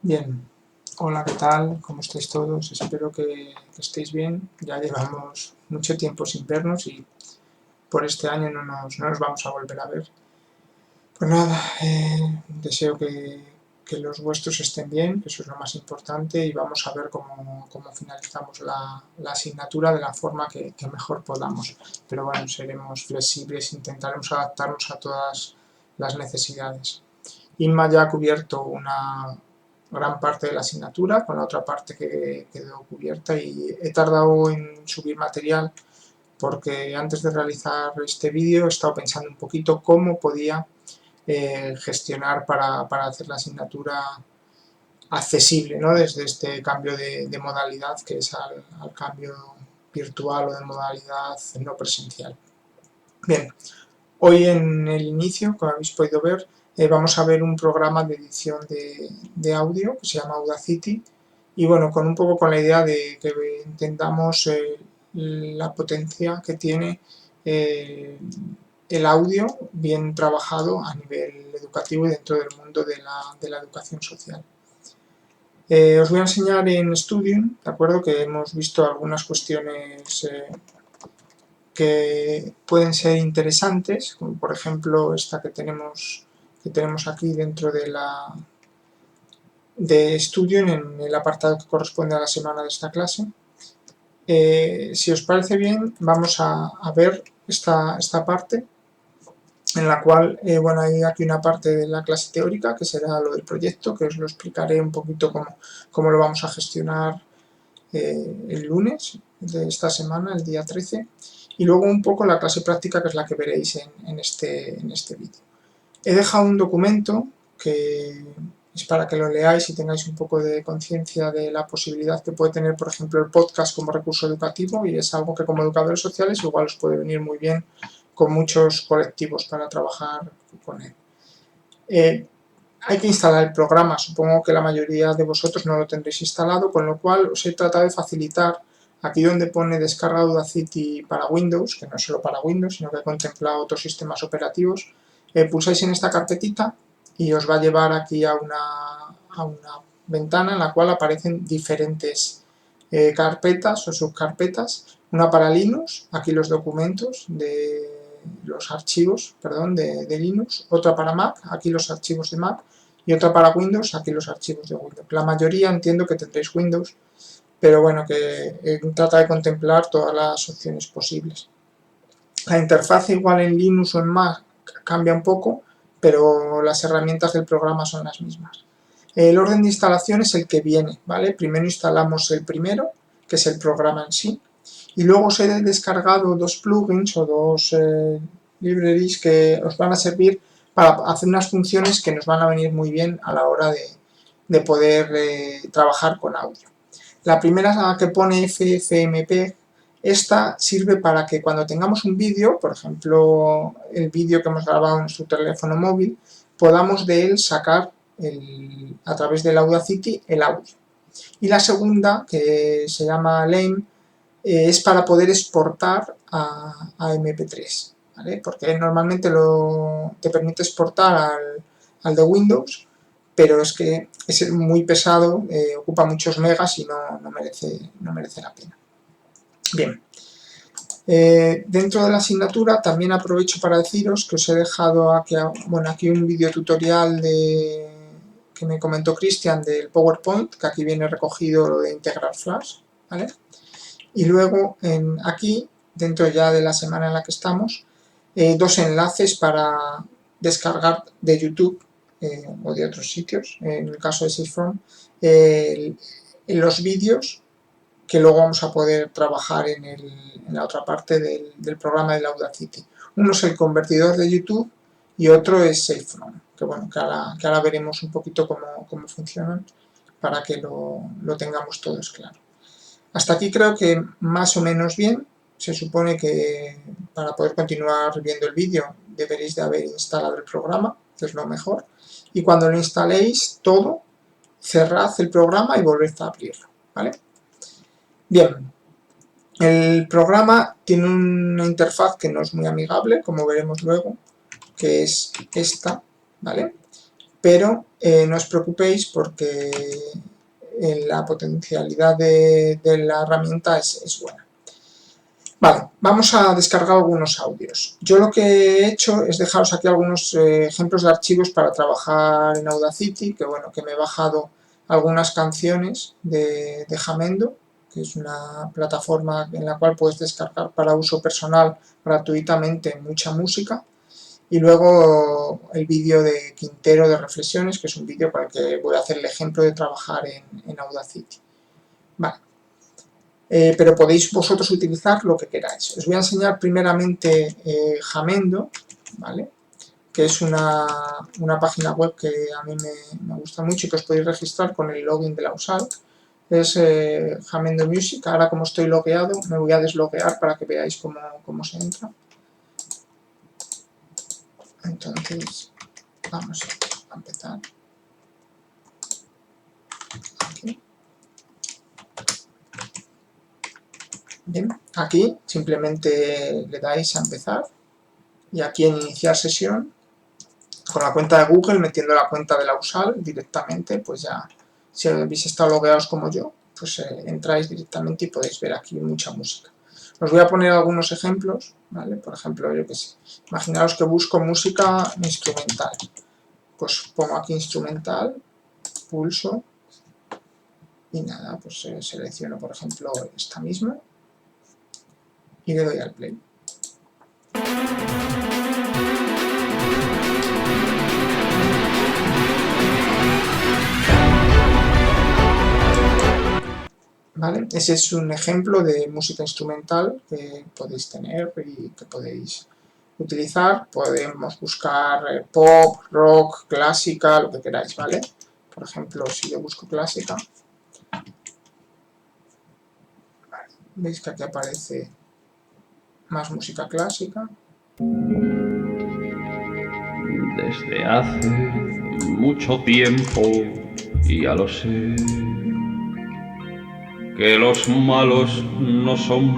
Bien, hola, ¿qué tal? ¿Cómo estáis todos? Espero que estéis bien. Ya llevamos mucho tiempo sin vernos y por este año no nos vamos a volver a ver. Pues nada, deseo que los vuestros estén bien, que eso es lo más importante, y vamos a ver cómo finalizamos la asignatura de la forma que mejor podamos. Pero bueno, seremos flexibles, intentaremos adaptarnos a todas las necesidades. Inma ya ha cubierto una gran parte de la asignatura, con la otra parte que quedó cubierta, y he tardado en subir material porque antes de realizar este vídeo he estado pensando un poquito cómo podía gestionar para hacer la asignatura accesible, ¿no? Desde este cambio de modalidad que es al cambio virtual o de modalidad no presencial. Bien, hoy en el inicio, como habéis podido ver, vamos a ver un programa de edición de audio que se llama Audacity, y bueno, con un poco con la idea de que entendamos la potencia que tiene el audio bien trabajado a nivel educativo y dentro del mundo de la educación social. Os voy a enseñar en Studium, ¿de acuerdo? Que hemos visto algunas cuestiones que pueden ser interesantes, como por ejemplo esta que tenemos aquí dentro de Studium en el apartado que corresponde a la semana de esta clase. Si os parece bien, vamos a ver esta parte en la cual, bueno, hay aquí una parte de la clase teórica que será lo del proyecto, que os lo explicaré un poquito cómo lo vamos a gestionar el lunes de esta semana, el día 13, y luego un poco la clase práctica, que es la que veréis en este vídeo. He dejado un documento que es para que lo leáis y tengáis un poco de conciencia de la posibilidad que puede tener, por ejemplo, el podcast como recurso educativo, y es algo que como educadores sociales igual os puede venir muy bien con muchos colectivos para trabajar con él. Hay que instalar el programa, supongo que la mayoría de vosotros no lo tendréis instalado, con lo cual os he tratado de facilitar aquí donde pone descarga Audacity para Windows, que no es solo para Windows, sino que contempla otros sistemas operativos. Pulsáis en esta carpetita y os va a llevar aquí a una ventana en la cual aparecen diferentes carpetas o subcarpetas, una para Linux, aquí los documentos los archivos, perdón, de Linux, otra para Mac, aquí los archivos de Mac, y otra para Windows, aquí los archivos de Windows. La mayoría entiendo que tendréis Windows, pero bueno, que trata de contemplar todas las opciones posibles. La interfaz igual en Linux o en Mac cambia un poco, pero las herramientas del programa son las mismas. El orden de instalación es el que viene, ¿vale? Primero instalamos el primero, que es el programa en sí, y luego os he descargado dos plugins o dos libraries que os van a servir para hacer unas funciones que nos van a venir muy bien a la hora de poder trabajar con audio. La primera que pone FFmpeg, esta sirve para que cuando tengamos un vídeo, por ejemplo el vídeo que hemos grabado en su teléfono móvil, podamos de él sacar a través del Audacity el audio. Y la segunda, que se llama Lame, es para poder exportar a MP3, ¿vale? Porque normalmente te permite exportar al de Windows, pero es que es muy pesado, ocupa muchos megas y no merece la pena. Bien, dentro de la asignatura también aprovecho para deciros que os he dejado aquí un vídeo tutorial que me comentó Cristian del PowerPoint, que aquí viene recogido lo de integrar Flash, ¿vale? Y luego aquí, dentro ya de la semana en la que estamos, dos enlaces para descargar de YouTube o de otros sitios, en el caso de SafeFrom, los vídeos que luego vamos a poder trabajar en la otra parte del programa del Audacity. Uno es el convertidor de YouTube y otro es SafeFrom, que bueno, que ahora veremos un poquito cómo funcionan para que lo tengamos todos claro. Hasta aquí creo que más o menos bien. Se supone que para poder continuar viendo el vídeo deberéis de haber instalado el programa, que es lo mejor. Y cuando lo instaléis todo, cerrad el programa y volved a abrirlo, ¿vale? Bien, el programa tiene una interfaz que no es muy amigable, como veremos luego, que es esta, ¿vale? pero no os preocupéis porque la potencialidad de la herramienta es buena. Vale, vamos a descargar algunos audios. Yo lo que he hecho es dejaros aquí algunos ejemplos de archivos para trabajar en Audacity, que bueno, que me he bajado algunas canciones de Jamendo, que es una plataforma en la cual puedes descargar para uso personal gratuitamente mucha música. Y luego el vídeo de Quintero de Reflexiones, que es un vídeo para el que voy a hacer el ejemplo de trabajar en Audacity. Vale. Pero podéis vosotros utilizar lo que queráis. Os voy a enseñar primeramente Jamendo, ¿vale? Que es una página web que a mí me gusta mucho y que os podéis registrar con el login de la USAL. Es Jamendo Music. Ahora, como estoy logueado, me voy a desloguear para que veáis cómo se entra. Entonces, vamos a empezar. Aquí. Bien, aquí simplemente le dais a empezar y aquí en iniciar sesión, con la cuenta de Google, metiendo la cuenta de la USAL directamente, pues ya, si habéis estado logueados como yo, pues entráis directamente y podéis ver aquí mucha música. Os voy a poner algunos ejemplos, ¿vale? Por ejemplo, yo qué sé, imaginaos que busco música instrumental. Pues pongo aquí instrumental, pulso y nada, pues selecciono por ejemplo esta misma y le doy al play. ¿Vale? Ese es un ejemplo de música instrumental que podéis tener y que podéis utilizar. Podemos buscar pop, rock, clásica, lo que queráis, ¿vale? Por ejemplo, si yo busco clásica, vale, veis que aquí aparece más música clásica. Desde hace mucho tiempo, ya lo sé, que los malos no son.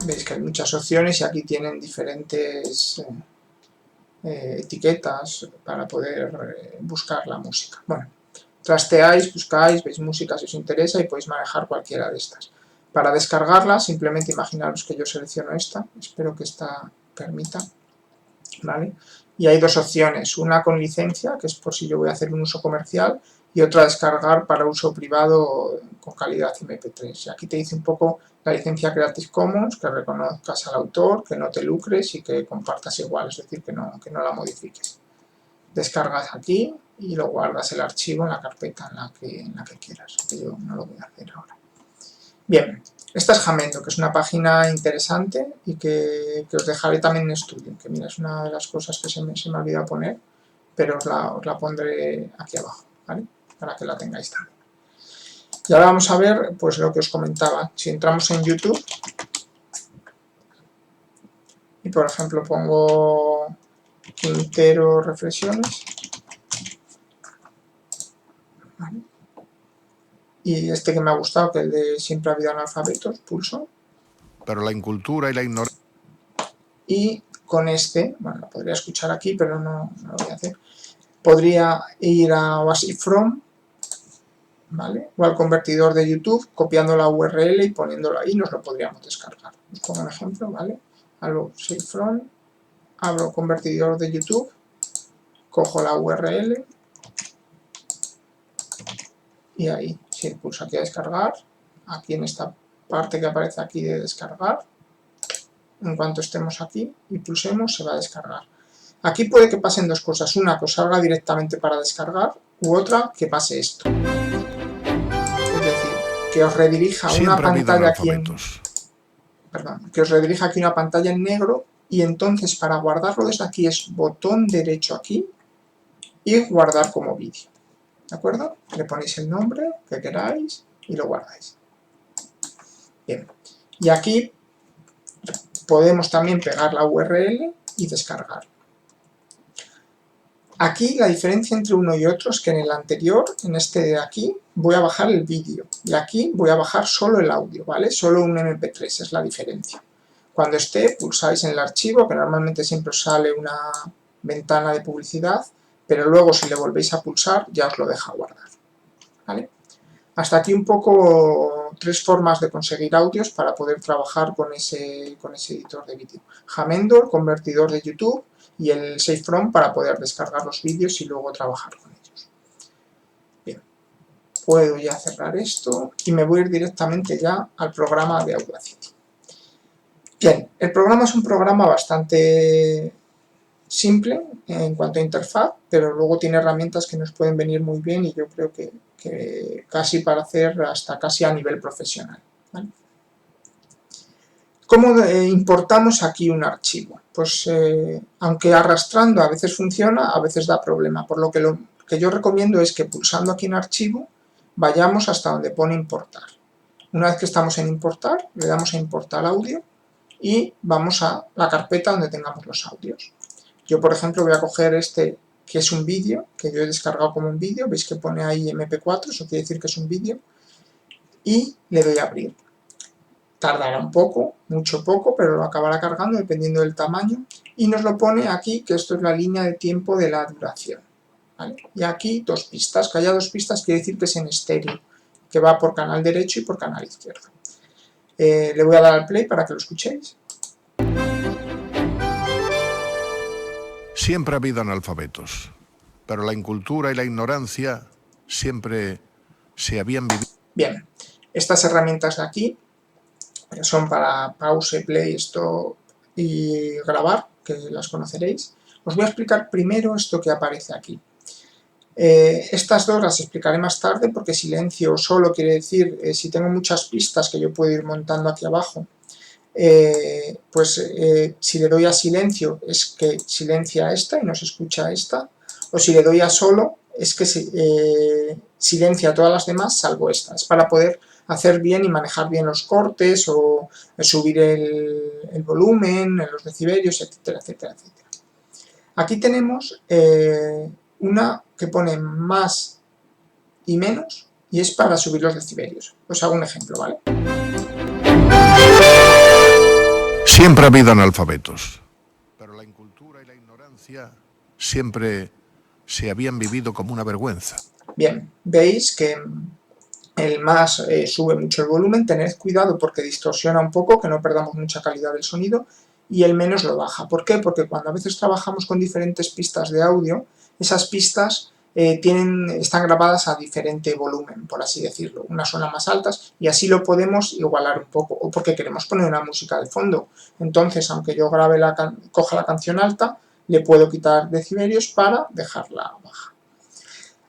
Veis que hay muchas opciones y aquí tienen diferentes etiquetas para poder buscar la música. Bueno, trasteáis, buscáis, veis música si os interesa y podéis manejar cualquiera de estas. Para descargarla, simplemente imaginaros que yo selecciono esta, espero que esta permita, ¿vale? Y hay dos opciones, una con licencia, que es por si yo voy a hacer un uso comercial, y otra descargar para uso privado con calidad MP3. Y aquí te dice un poco la licencia Creative Commons, que reconozcas al autor, que no te lucres y que compartas igual, es decir, que no la modifiques. Descargas aquí y lo guardas el archivo en la carpeta en la que quieras, que yo no lo voy a hacer ahora. Bien, esta es Jamendo, que es una página interesante y que os dejaré también en estudio, que mira, es una de las cosas que se me ha olvidado poner, pero os la pondré aquí abajo, ¿vale? Para que la tengáis también. Y ahora vamos a ver pues lo que os comentaba. Si entramos en YouTube y por ejemplo pongo Quintero Reflexiones, ¿vale? Y este que me ha gustado, que es el de Siempre ha habido analfabetos, pulso. Pero la incultura y la ignorancia. Y con este, bueno, lo podría escuchar aquí, pero no lo voy a hacer. Podría ir a Oasis From, ¿vale? O al convertidor de YouTube, copiando la URL y poniéndolo ahí, nos lo podríamos descargar. Os pongo un ejemplo, ¿vale? Abro Save From, abro convertidor de YouTube, cojo la URL y ahí, si pulso aquí a descargar, aquí en esta parte que aparece aquí de descargar, en cuanto estemos aquí y pulsemos se va a descargar. Aquí puede que pasen dos cosas, una que os salga directamente para descargar u otra que pase esto. Es decir, que os redirija una pantalla aquí en... Perdón, que os redirija aquí una pantalla en negro y entonces para guardarlo desde aquí es botón derecho aquí y guardar como vídeo. ¿De acuerdo? Le ponéis el nombre que queráis y lo guardáis. Bien. Y aquí podemos también pegar la URL y descargar. Aquí la diferencia entre uno y otro es que en el anterior, en este de aquí, voy a bajar el vídeo y aquí voy a bajar solo el audio, ¿vale? Solo un MP3 es la diferencia. Cuando esté, pulsáis en el archivo, que normalmente siempre os sale una ventana de publicidad, pero luego si le volvéis a pulsar ya os lo deja guardar, ¿vale? Hasta aquí un poco 3 formas de conseguir audios para poder trabajar con ese editor de vídeo. Jamendo, convertidor de YouTube, y el Save From para poder descargar los vídeos y luego trabajar con ellos. Bien, puedo ya cerrar esto y me voy a ir directamente ya al programa de Audacity. Bien, el programa es un programa bastante simple en cuanto a interfaz, pero luego tiene herramientas que nos pueden venir muy bien y yo creo que casi para hacer hasta casi a nivel profesional, ¿vale? ¿Cómo importamos aquí un archivo? Pues aunque arrastrando a veces funciona, a veces da problema, por lo que yo recomiendo es que pulsando aquí en archivo vayamos hasta donde pone importar. Una vez que estamos en importar, le damos a importar audio y vamos a la carpeta donde tengamos los audios. Yo, por ejemplo, voy a coger este, que es un vídeo, que yo he descargado como un vídeo, veis que pone ahí MP4, eso quiere decir que es un vídeo, y le doy a abrir. Tardará un poco, mucho poco, pero lo acabará cargando dependiendo del tamaño, y nos lo pone aquí, que esto es la línea de tiempo de la duración, ¿vale? Y aquí 2 pistas, que haya 2 pistas quiere decir que es en estéreo, que va por canal derecho y por canal izquierdo. Le voy a dar al play para que lo escuchéis. Siempre ha habido analfabetos, pero la incultura y la ignorancia siempre se habían vivido. Bien, estas herramientas de aquí son para pause, play, stop y grabar, que las conoceréis. Os voy a explicar primero esto que aparece aquí. Estas 2 las explicaré más tarde porque silencio solo quiere decir si tengo muchas pistas que yo puedo ir montando aquí abajo. Si le doy a silencio es que silencia esta y no se escucha esta, o si le doy a solo es que silencia todas las demás salvo esta. Es para poder hacer bien y manejar bien los cortes o subir el volumen, los decibelios, etcétera, etcétera, etcétera. Aquí tenemos una que pone más y menos y es para subir los decibelios. Os hago un ejemplo, ¿vale? Siempre ha habido analfabetos, pero la incultura y la ignorancia siempre se habían vivido como una vergüenza. Bien, veis que el más sube mucho el volumen, tened cuidado porque distorsiona un poco, que no perdamos mucha calidad del sonido, y el menos lo baja. ¿Por qué? Porque cuando a veces trabajamos con diferentes pistas de audio, esas pistas están grabadas a diferente volumen, por así decirlo. Unas suenan más altas y así lo podemos igualar un poco, o porque queremos poner una música de fondo. Entonces, aunque yo coja la canción alta, le puedo quitar decibelios para dejarla baja.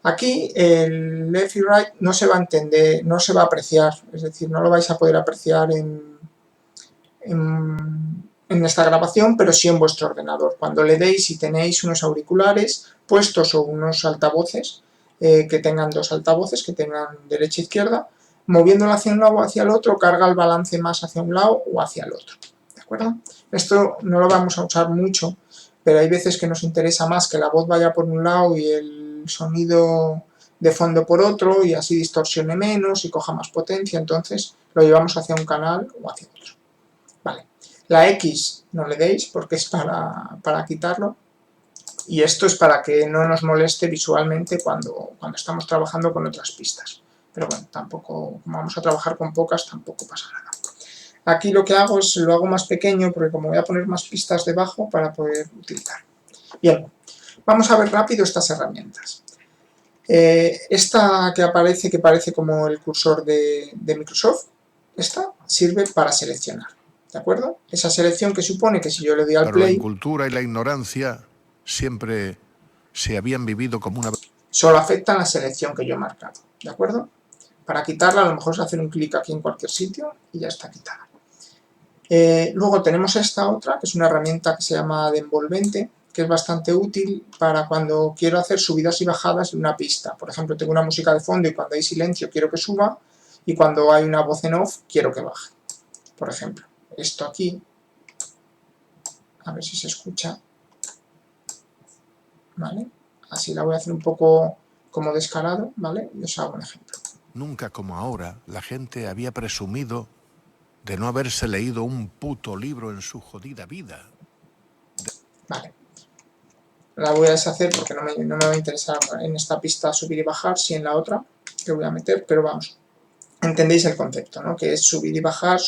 Aquí el left y right no se va a entender, no se va a apreciar, es decir, no lo vais a poder apreciar en esta grabación, pero sí en vuestro ordenador. Cuando le deis, si tenéis unos auriculares puestos o unos altavoces, que tengan 2 altavoces, que tengan derecha e izquierda, moviéndolo hacia un lado o hacia el otro, carga el balance más hacia un lado o hacia el otro. ¿De acuerdo? Esto no lo vamos a usar mucho, pero hay veces que nos interesa más que la voz vaya por un lado y el sonido de fondo por otro y así distorsione menos y coja más potencia, entonces lo llevamos hacia un canal o hacia otro. Vale. La X no le deis porque es para quitarlo y esto es para que no nos moleste visualmente cuando estamos trabajando con otras pistas. Pero bueno, tampoco, como vamos a trabajar con pocas, tampoco pasa nada. Aquí lo que hago es, lo hago más pequeño porque como voy a poner más pistas debajo para poder utilizar. Bien, vamos a ver rápido estas herramientas. Esta que aparece, que parece como el cursor de Microsoft, esta sirve para seleccionar, ¿de acuerdo? Esa selección que supone que si yo le doy al Pero la play, incultura y la ignorancia siempre se habían vivido como una... solo afecta a la selección que yo he marcado, ¿de acuerdo? Para quitarla a lo mejor es hacer un clic aquí en cualquier sitio y ya está quitada. Luego tenemos esta otra, que es una herramienta que se llama de envolvente, que es bastante útil para cuando quiero hacer subidas y bajadas de una pista. Por ejemplo, tengo una música de fondo y cuando hay silencio quiero que suba y cuando hay una voz en off quiero que baje. Por ejemplo, esto aquí, a ver si se escucha, ¿vale? Así la voy a hacer un poco como descarado, ¿vale? Y os hago un ejemplo. Nunca como ahora la gente había presumido de no haberse leído un puto libro en su jodida vida. Vale. La voy a deshacer porque no me va a interesar en esta pista subir y bajar, sí en la otra que voy a meter, pero vamos. Entendéis el concepto, ¿no? Que es subir y bajar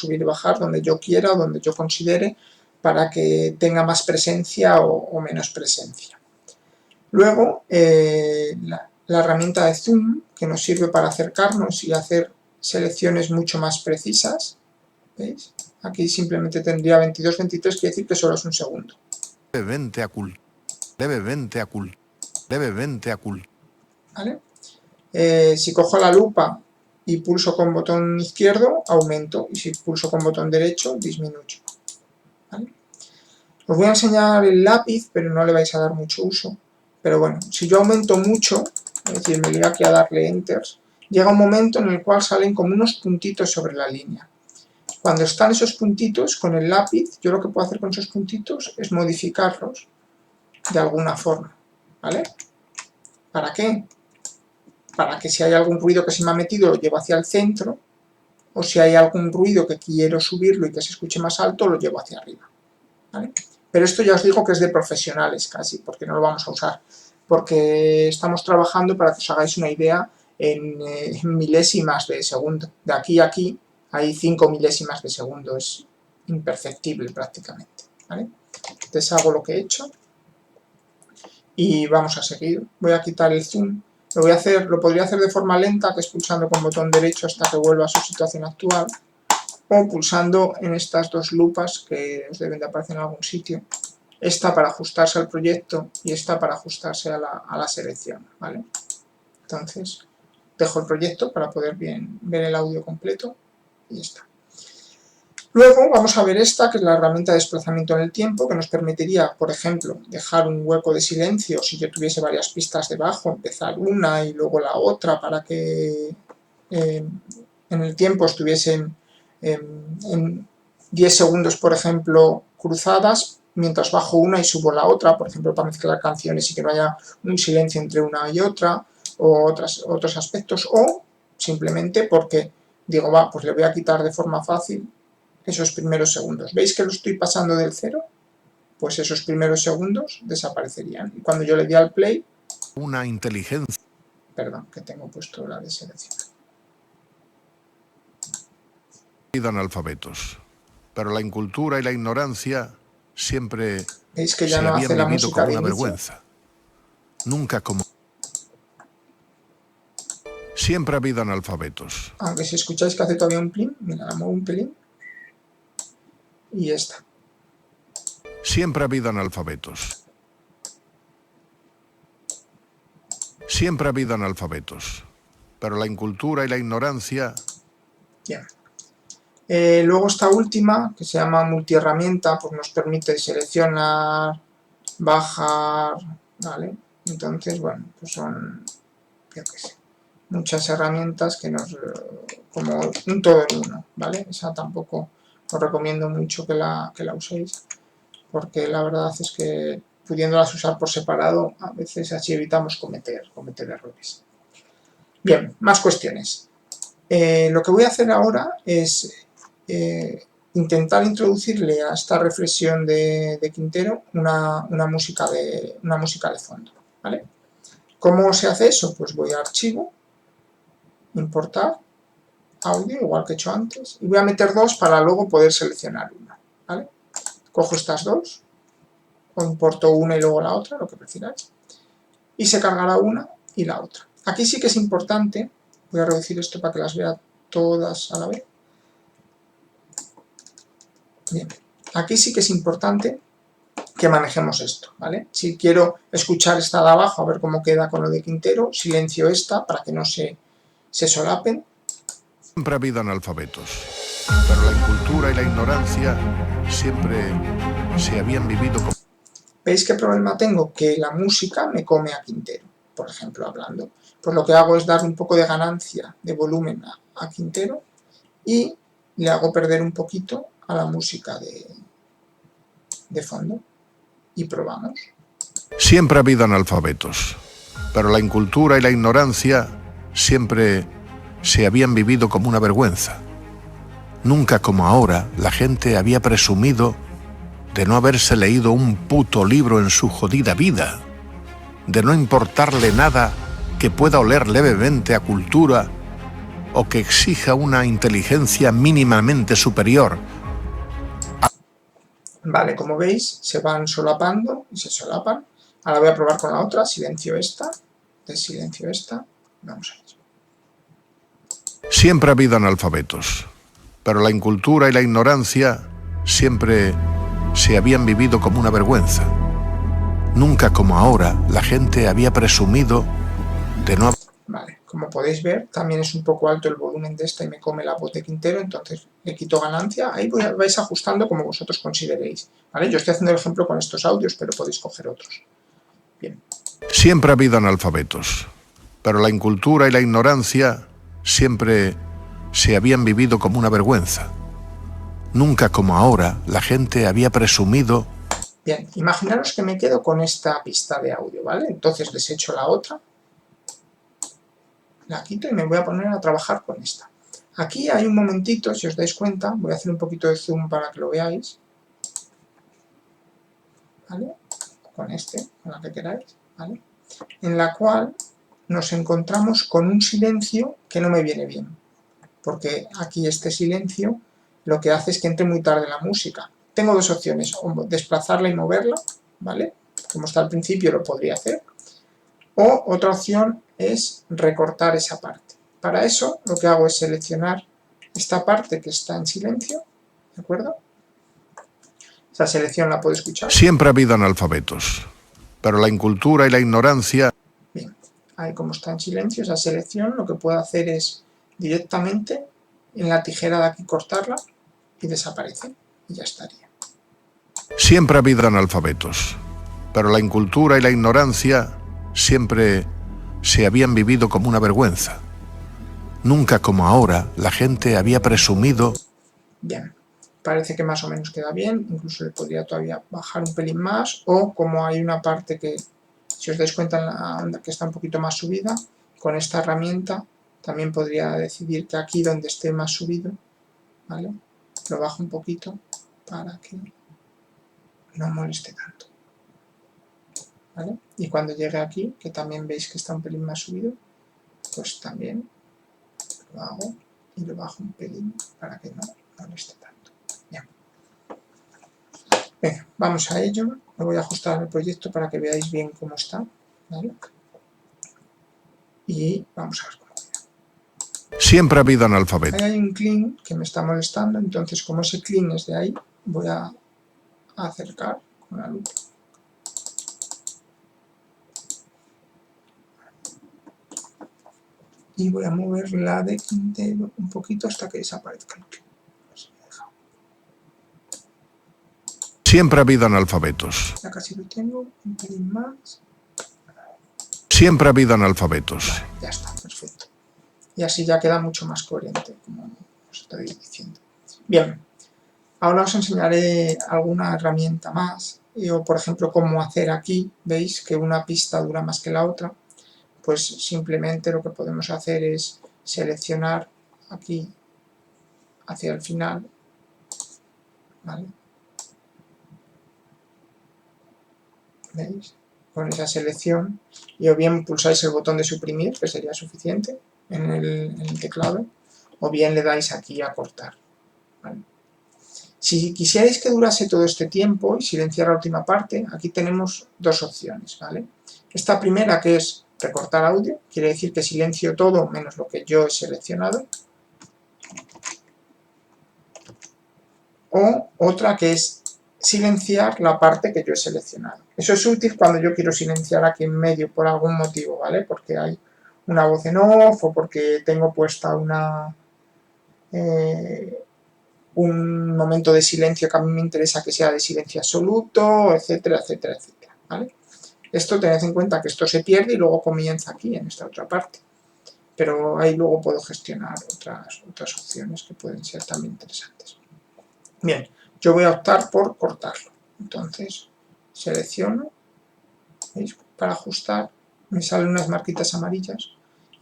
donde yo quiera o donde yo considere para que tenga más presencia o menos presencia. Luego, la herramienta de zoom, que nos sirve para acercarnos y hacer selecciones mucho más precisas. ¿Veis? Aquí simplemente tendría 22, 23, quiere decir que solo es un segundo. Levemente oculto. ¿Vale? Si cojo la lupa y pulso con botón izquierdo, aumento, y si pulso con botón derecho, disminuyo. ¿Vale? Os voy a enseñar el lápiz, pero no le vais a dar mucho uso. Pero bueno, si yo aumento mucho, es decir, me voy aquí a darle Enter, llega un momento en el cual salen como unos puntitos sobre la línea. Cuando están esos puntitos, con el lápiz, yo lo que puedo hacer con esos puntitos es modificarlos de alguna forma. ¿Vale? ¿Para qué? Para que si hay algún ruido que se me ha metido lo llevo hacia el centro, o si hay algún ruido que quiero subirlo y que se escuche más alto, lo llevo hacia arriba. ¿Vale? Pero esto ya os digo que es de profesionales casi, porque no lo vamos a usar, porque estamos trabajando, para que os hagáis una idea, en milésimas de segundo. De aquí a aquí hay 5 milésimas de segundo, es imperceptible prácticamente. ¿Vale? Entonces hago lo que he hecho y vamos a seguir. Voy a quitar el zoom. Lo podría hacer de forma lenta, que es pulsando con botón derecho hasta que vuelva a su situación actual, o pulsando en estas dos lupas que os deben de aparecer en algún sitio. Esta para ajustarse al proyecto y esta para ajustarse a la selección. ¿Vale? Entonces, dejo el proyecto para poder ver el audio completo y ya está. Luego vamos a ver esta, que es la herramienta de desplazamiento en el tiempo, que nos permitiría, por ejemplo, dejar un hueco de silencio si yo tuviese varias pistas debajo, empezar una y luego la otra para que en el tiempo estuviesen en 10 segundos, por ejemplo, cruzadas, mientras bajo una y subo la otra, por ejemplo, para mezclar canciones y que no haya un silencio entre una y otra, o otros aspectos, o simplemente porque digo, va, pues le voy a quitar de forma fácil esos primeros segundos. ¿Veis que lo estoy pasando del 0? Pues esos primeros segundos desaparecerían. Y cuando yo le di al play... Una inteligencia. Perdón, que tengo puesto la de selección. Analfabetos. Pero la incultura y la ignorancia siempre ¿Veis que ya se no habían hace la vivido música como de una inicio? vergüenza. Nunca como... Siempre ha habido analfabetos. Aunque si escucháis que hace todavía un plin, mira, la muevo un pelín. Y ya está. Siempre ha habido analfabetos. Siempre ha habido analfabetos. Pero la incultura y la ignorancia... Bien. Luego esta última, que se llama multiherramienta, pues nos permite seleccionar, bajar, ¿vale? Entonces, bueno, pues son, yo qué sé, muchas herramientas que nos, como un todo en uno, ¿vale? Esa tampoco os recomiendo mucho que la uséis, porque la verdad es que pudiéndolas usar por separado, a veces así evitamos cometer errores. Bien, más cuestiones. Lo que voy a hacer ahora es intentar introducirle a esta reflexión de Quintero una música de fondo, ¿vale? ¿Cómo se hace eso? Pues voy a archivo, importar, audio, igual que he hecho antes, y voy a meter dos para luego poder seleccionar una, ¿vale? Cojo estas dos, o importo una y luego la otra, lo que prefiráis, y se cargará una y la otra. Aquí sí que es importante, voy a reducir esto para que las vea todas a la vez. Bien, aquí sí que es importante que manejemos esto, ¿vale? Si quiero escuchar esta de abajo, a ver cómo queda con lo de Quintero, silencio esta para que no se solapen. Siempre ha habido analfabetos, pero la incultura y la ignorancia siempre se habían vivido como... ¿Veis qué problema tengo? Que la música me come a Quintero, por ejemplo, hablando. Pues lo que hago es darle un poco de ganancia, de volumen a Quintero y le hago perder un poquito a la música de fondo. Y probamos. Siempre ha habido analfabetos, pero la incultura y la ignorancia siempre se habían vivido como una vergüenza. Nunca como ahora la gente había presumido de no haberse leído un puto libro en su jodida vida, de no importarle nada que pueda oler levemente a cultura o que exija una inteligencia mínimamente superior. Vale, como veis, se van solapando y se solapan. Ahora voy a probar con la otra, silencio esta, desilencio esta, vamos a ello. Siempre ha habido analfabetos, pero la incultura y la ignorancia siempre se habían vivido como una vergüenza. Nunca como ahora la gente había presumido de no... Vale, como podéis ver, también es un poco alto el volumen de esta y me come la voz de Quintero, entonces le quito ganancia. Ahí vais ajustando como vosotros consideréis, ¿vale? Yo estoy haciendo el ejemplo con estos audios, pero podéis coger otros. Bien. Siempre ha habido analfabetos, pero la incultura y la ignorancia siempre se habían vivido como una vergüenza. Nunca como ahora la gente había presumido... Bien, imaginaros que me quedo con esta pista de audio, ¿vale? Entonces desecho la otra, la quito y me voy a poner a trabajar con esta. Aquí hay un momentito, si os dais cuenta, voy a hacer un poquito de zoom para que lo veáis, ¿vale? Con la que queráis, ¿vale? En la cual nos encontramos con un silencio que no me viene bien, porque aquí este silencio lo que hace es que entre muy tarde la música. Tengo dos opciones, o desplazarla y moverla, ¿vale? Como está al principio lo podría hacer, o otra opción es recortar esa parte. Para eso lo que hago es seleccionar esta parte que está en silencio, ¿de acuerdo? Esa selección la puedo escuchar. Siempre ha habido analfabetos, pero la incultura y la ignorancia... Bien, ahí como está en silencio esa selección, lo que puedo hacer es directamente en la tijera de aquí cortarla y desaparece, y ya estaría. Siempre ha habido analfabetos, pero la incultura y la ignorancia siempre se habían vivido como una vergüenza. Nunca como ahora la gente había presumido... Bien, parece que más o menos queda bien, incluso le podría todavía bajar un pelín más, o como hay una parte que, si os dais cuenta en la onda que está un poquito más subida, con esta herramienta también podría decidir que aquí donde esté más subido, ¿vale? Lo bajo un poquito para que no moleste tanto, ¿vale? Y cuando llegue aquí, que también veis que está un pelín más subido, pues también lo hago y lo bajo un pelín para que no moleste tanto. Bien. Venga, vamos a ello. Me voy a ajustar el proyecto para que veáis bien cómo está, ¿vale? Y vamos a ver cómo queda. Siempre ha habido analfabetos. Ahí hay un clean que me está molestando, entonces como ese clean es de ahí, voy a acercar con la lupa. Y voy a mover la de Quintero un poquito hasta que desaparezca el clean. Siempre ha habido analfabetos. Ya casi lo tengo, un pelín más. Siempre ha habido analfabetos. Vale, ya está, perfecto. Y así ya queda mucho más coherente, como os estoy diciendo. Bien, ahora os enseñaré alguna herramienta más, o por ejemplo cómo hacer aquí, veis que una pista dura más que la otra, pues simplemente lo que podemos hacer es seleccionar aquí hacia el final, ¿vale? ¿Veis? Con esa selección, y o bien pulsáis el botón de suprimir, que sería suficiente en el teclado, o bien le dais aquí a cortar, ¿vale? Si quisierais que durase todo este tiempo y silenciar la última parte, aquí tenemos dos opciones, ¿vale? Esta primera, que es recortar audio, quiere decir que silencio todo menos lo que yo he seleccionado, o otra que es silenciar la parte que yo he seleccionado. Eso es útil cuando yo quiero silenciar aquí en medio por algún motivo, ¿vale? Porque hay una voz en off o porque tengo puesta un momento de silencio que a mí me interesa que sea de silencio absoluto, etcétera, etcétera, etcétera, ¿vale? Esto tened en cuenta que esto se pierde y luego comienza aquí, en esta otra parte. Pero ahí luego puedo gestionar otras opciones que pueden ser también interesantes. Bien, yo voy a optar por cortarlo. Entonces, selecciono, ¿veis? Para ajustar, me salen unas marquitas amarillas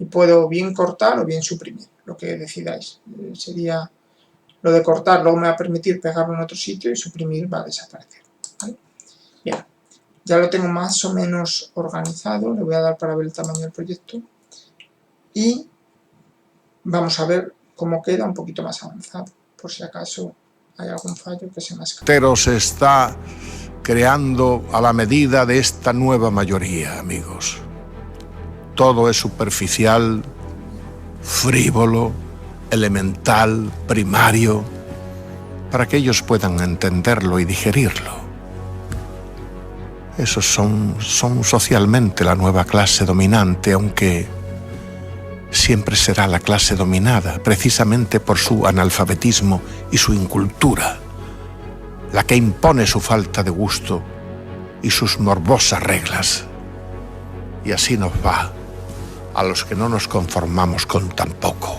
y puedo bien cortar o bien suprimir, lo que decidáis. Sería lo de cortar, luego me va a permitir pegarlo en otro sitio y suprimir va a desaparecer, ¿vale? Bien, ya lo tengo más o menos organizado, le voy a dar para ver el tamaño del proyecto y vamos a ver cómo queda un poquito más avanzado, por si acaso hay algún fallo que se me escapa. Pero se está creando a la medida de esta nueva mayoría, amigos. Todo es superficial, frívolo, elemental, primario, para que ellos puedan entenderlo y digerirlo. Esos son socialmente la nueva clase dominante, aunque siempre será la clase dominada, precisamente por su analfabetismo y su incultura, la que impone su falta de gusto y sus morbosas reglas. Y así nos va a los que no nos conformamos con tan poco,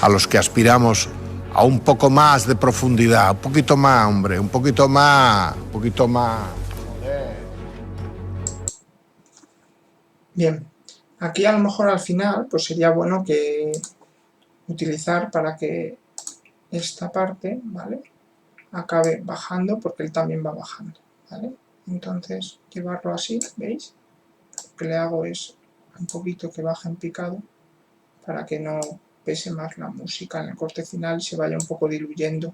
a los que aspiramos a un poco más de profundidad, un poquito más, hombre, un poquito más, un poquito más. Bien, aquí a lo mejor al final pues sería bueno que utilizar para que esta parte, ¿vale?, acabe bajando, porque él también va bajando, ¿vale? Entonces llevarlo así, ¿veis? Lo que le hago es un poquito que baje en picado para que no pese más la música en el corte final y se vaya un poco diluyendo,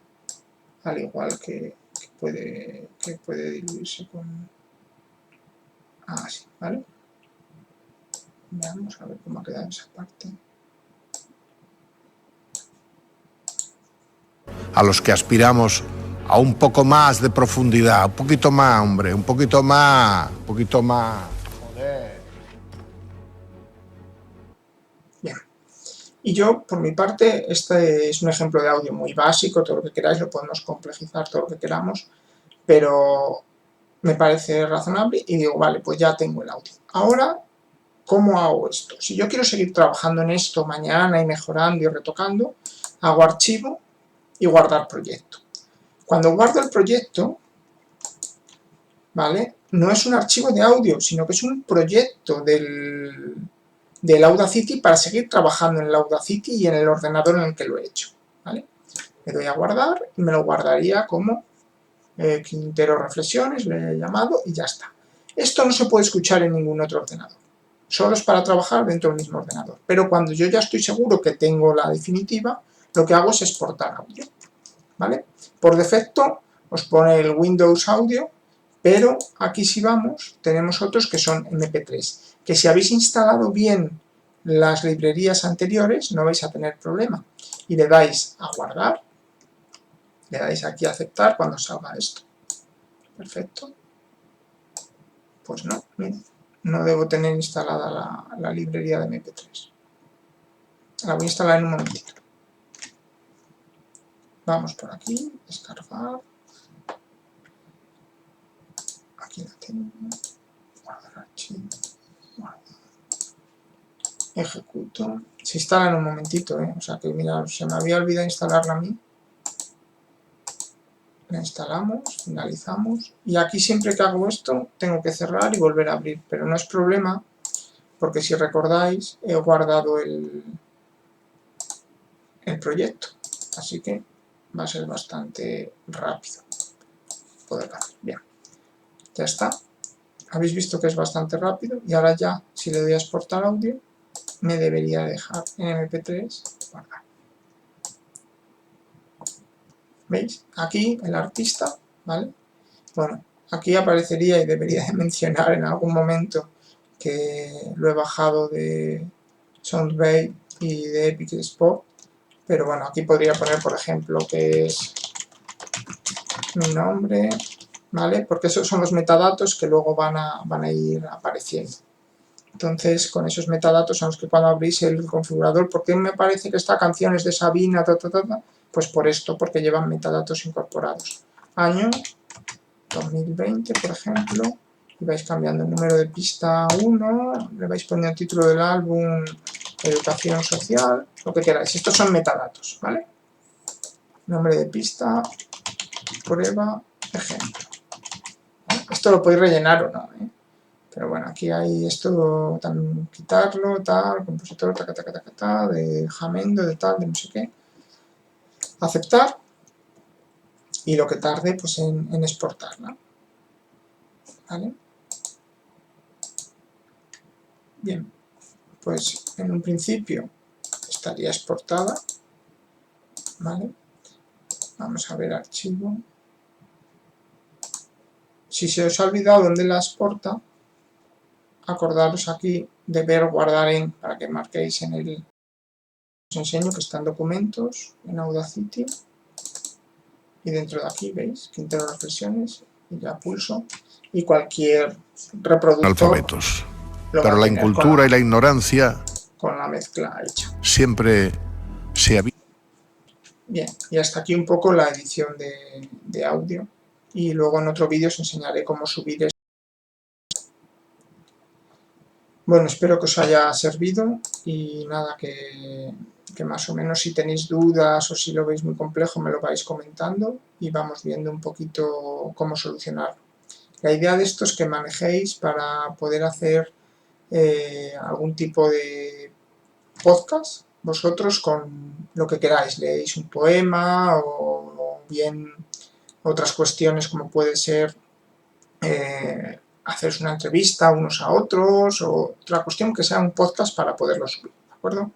al igual que puede diluirse con así, ¿vale? Veamos a ver cómo ha quedado esa parte. A los que aspiramos a un poco más de profundidad, un poquito más, hombre, un poquito más, un poquito más. Joder. Bien. Y yo, por mi parte, este es un ejemplo de audio muy básico, todo lo que queráis, lo podemos complejizar todo lo que queramos, pero me parece razonable y digo, vale, pues ya tengo el audio. Ahora, ¿cómo hago esto? Si yo quiero seguir trabajando en esto mañana y mejorando y retocando, hago archivo y guardar proyecto. Cuando guardo el proyecto, ¿vale?, no es un archivo de audio, sino que es un proyecto del Audacity para seguir trabajando en el Audacity y en el ordenador en el que lo he hecho, ¿vale? Le doy a guardar y me lo guardaría como Quintero Reflexiones, le he llamado y ya está. Esto no se puede escuchar en ningún otro ordenador, solo es para trabajar dentro del mismo ordenador, pero cuando yo ya estoy seguro que tengo la definitiva, lo que hago es exportar audio, ¿vale? Por defecto os pone el Windows Audio, pero aquí si vamos tenemos otros que son MP3, que si habéis instalado bien las librerías anteriores no vais a tener problema. Y le dais a guardar, le dais aquí a aceptar cuando salga esto. Perfecto. Pues no, miren, no debo tener instalada la librería de MP3. La voy a instalar en un momentito. Vamos por aquí, descargar. Aquí la tengo. Guardar archivo. Guardar. Ejecuto. Se instala en un momentito, o sea que mira, se me había olvidado instalarla a mí. La instalamos, finalizamos. Y aquí siempre que hago esto, tengo que cerrar y volver a abrir. Pero no es problema, porque si recordáis, he guardado el proyecto. Así que va a ser bastante rápido poder hacer. Bien, ya está. Habéis visto que es bastante rápido y ahora ya, si le doy a exportar audio, me debería dejar en MP3 guardar. ¿Veis? Aquí el artista, ¿vale? Bueno, aquí aparecería y debería de mencionar en algún momento que lo he bajado de Soundbase y de Epic Sport, pero bueno, aquí podría poner, por ejemplo, que es mi nombre, ¿vale? Porque esos son los metadatos que luego van a ir apareciendo. Entonces, con esos metadatos son los que cuando abrís el configurador, ¿por qué me parece que esta canción es de Sabina, Pues por esto, porque llevan metadatos incorporados. Año 2020, por ejemplo, y vais cambiando el número de pista 1, le vais poniendo el título del álbum, educación social, lo que queráis. Estos son metadatos, ¿vale? Nombre de pista, prueba, ejemplo. Esto lo podéis rellenar o no, Pero bueno, aquí hay esto, quitarlo, tal, compositor, de Jamendo, de tal, de no sé qué. Aceptar. Y lo que tarde pues en exportarla. ¿Vale? Bien, pues en un principio estaría exportada. ¿Vale? Vamos a ver archivo. Si se os ha olvidado dónde la exporta, acordaros aquí de ver guardar en, para que marquéis en el... Os enseño que está en documentos, en Audacity, y dentro de aquí, ¿veis? Que integro las versiones, y ya pulso, y cualquier reproductor Alfabetos. lo va Pero a la tener incultura y la ignorancia con la mezcla hecha. siempre se había... Bien, y hasta aquí un poco la edición de audio, y luego en otro vídeo os enseñaré cómo subir esto. Bueno, espero que os haya servido y nada, que más o menos si tenéis dudas o si lo veis muy complejo me lo vais comentando y vamos viendo un poquito cómo solucionarlo. La idea de esto es que manejéis para poder hacer algún tipo de podcast vosotros con lo que queráis. Leéis un poema o bien otras cuestiones como puede ser haceros una entrevista unos a otros o otra cuestión que sea un podcast para poderlo subir, ¿de acuerdo?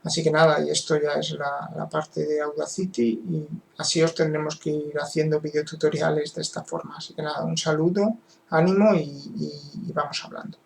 Así que nada, y esto ya es la parte de Audacity y así os tendremos que ir haciendo videotutoriales de esta forma. Así que nada, un saludo, ánimo y vamos hablando.